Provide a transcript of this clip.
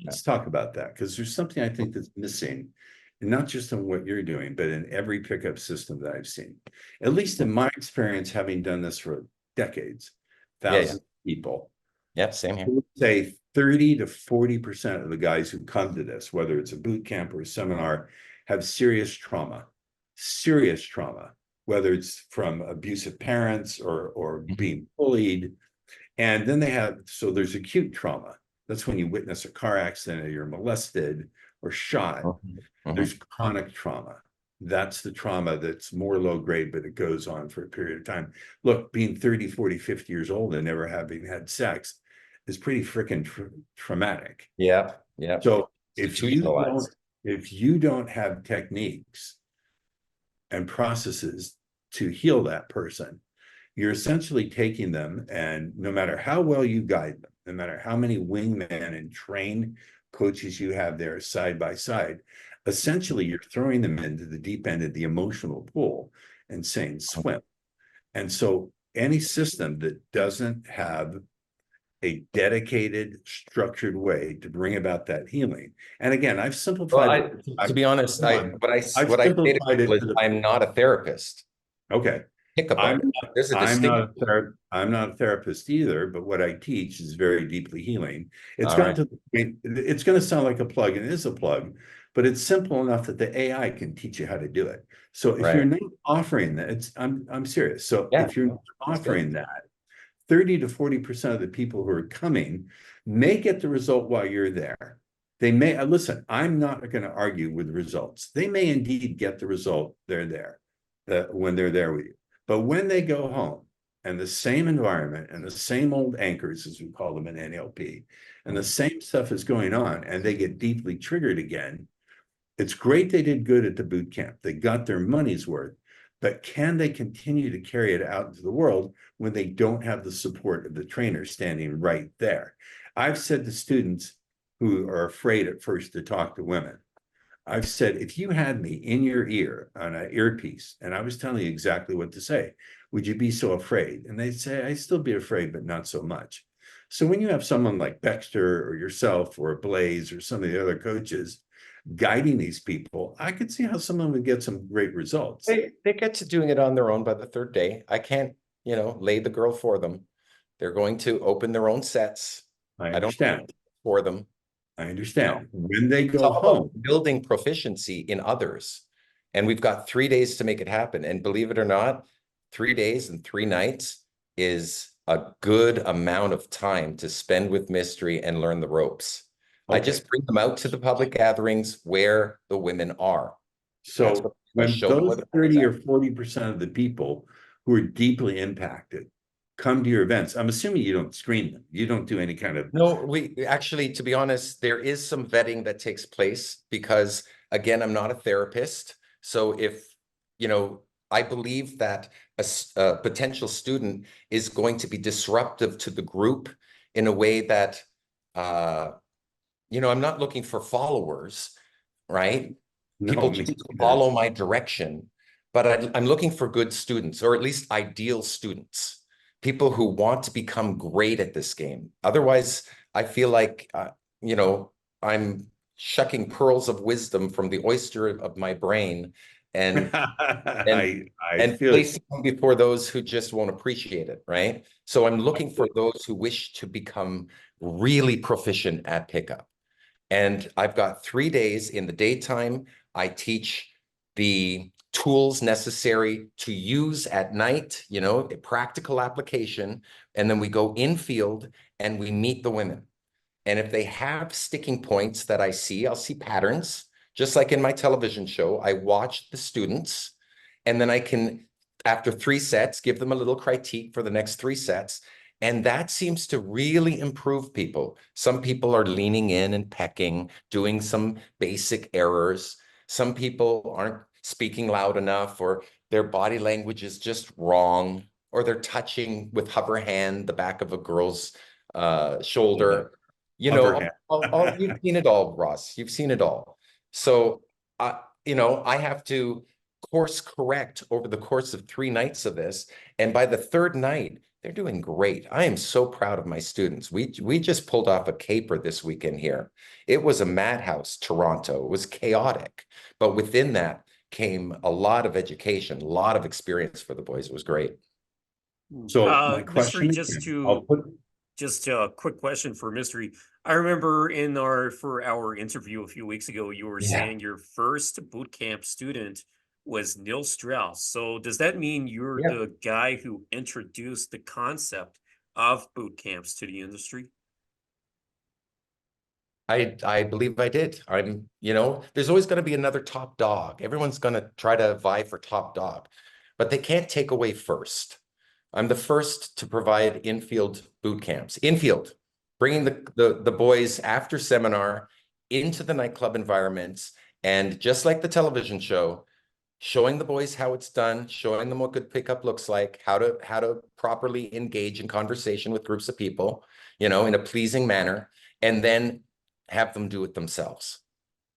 let's talk about that, because there's something I think that's missing, and not just in what you're doing, but in every pickup system that I've seen. At least in my experience, having done this for decades, thousands of people. Yeah, same here. I would say 30 to 40% of the guys who come to this, whether it's a boot camp or a seminar, have serious trauma, whether it's from abusive parents or being bullied. And then so there's acute trauma. That's when you witness a car accident or you're molested or shot. There's chronic trauma. That's the trauma that's more low grade, but it goes on for a period of time. Look, being 30, 40, 50 years old and never having had sex is pretty freaking traumatic. Yeah. So if you don't have techniques and processes to heal that person, you're essentially taking them, and no matter how well you guide them, no matter how many wingmen and trained coaches you have there side by side, essentially you're throwing them into the deep end of the emotional pool and saying swim. And so any system that doesn't have a dedicated, structured way to bring about that healing. And again, I've simplified it. To be honest, what I say to people is I'm not a therapist. Okay. I'm not a therapist either, but what I teach is very deeply healing. It's going to sound like a plug, and it is a plug, but it's simple enough that the AI can teach you how to do it. So if you're not offering that, I'm serious. So if you're not offering that, 30 to 40% of the people who are coming may get the result while you're there. They may, listen, I'm not going to argue with results. They may indeed get the result when they're there with you. But when they go home and the same environment and the same old anchors, as we call them in NLP, and the same stuff is going on, and they get deeply triggered again, it's great they did good at the boot camp. They got their money's worth. But can they continue to carry it out into the world when they don't have the support of the trainer standing right there? I've said to students who are afraid at first to talk to women, I've said, if you had me in your ear on an earpiece and I was telling you exactly what to say, would you be so afraid? And they'd say, I'd still be afraid, but not so much. So when you have someone like Baxter or yourself or Blaze or some of the other coaches guiding these people, I could see how someone would get some great results. They get to doing it on their own by the third day. I can't, lay the girl for them. They're going to open their own sets. I understand. For them. I understand. When they go home, building proficiency in others. And we've got 3 days to make it happen. And believe it or not, 3 days and 3 nights is a good amount of time to spend with mystery and learn the ropes. I just bring them out to the public gatherings where the women are. So when those 30 or 40% of the people who are deeply impacted come to your events, I'm assuming you don't screen them. You don't do any kind of... No, we actually, to be honest, there is some vetting that takes place because, again, I'm not a therapist. So if, I believe that a potential student is going to be disruptive to the group in a way that, I'm not looking for followers, right? People just follow my direction, but I'm looking for good students, or at least ideal students, people who want to become great at this game. Otherwise, I feel like, I'm shucking pearls of wisdom from the oyster of my brain and placing them before those who just won't appreciate it, right? So I'm looking for those who wish to become really proficient at pickup. And I've got 3 days in the daytime. I teach the tools necessary to use at night, a practical application. And then we go infield and we meet the women. And if they have sticking points that I'll see patterns, just like in my television show. I watch the students, and then I can, after 3 sets, give them a little critique for the next 3 sets. And that seems to really improve people. Some people are leaning in and pecking, doing some basic errors. Some people aren't speaking loud enough, or their body language is just wrong, or they're touching with hover hand the back of a girl's shoulder. You've seen it all, Ross. You've seen it all. So, I have to course correct over the course of 3 nights of this. And by the 3rd night, They're doing great. I am so proud of my students. We just pulled off a caper this weekend here. It was a madhouse, Toronto. It was chaotic, but within that came a lot of education, a lot of experience for the boys. It was great. So my Mystery, question, just a quick question for Mystery. I remember for our interview a few weeks ago, you were saying your first boot camp student was Neil Strauss. So does that mean you're the guy who introduced the concept of boot camps to the industry? I believe I did. There's always going to be another top dog. Everyone's going to try to vie for top dog, but they can't take away first. I'm the first to provide infield boot camps. Infield, bringing the boys after seminar into the nightclub environments, and just like the television show, showing the boys how it's done, showing them what good pickup looks like, how to properly engage in conversation with groups of people, in a pleasing manner, and then have them do it themselves.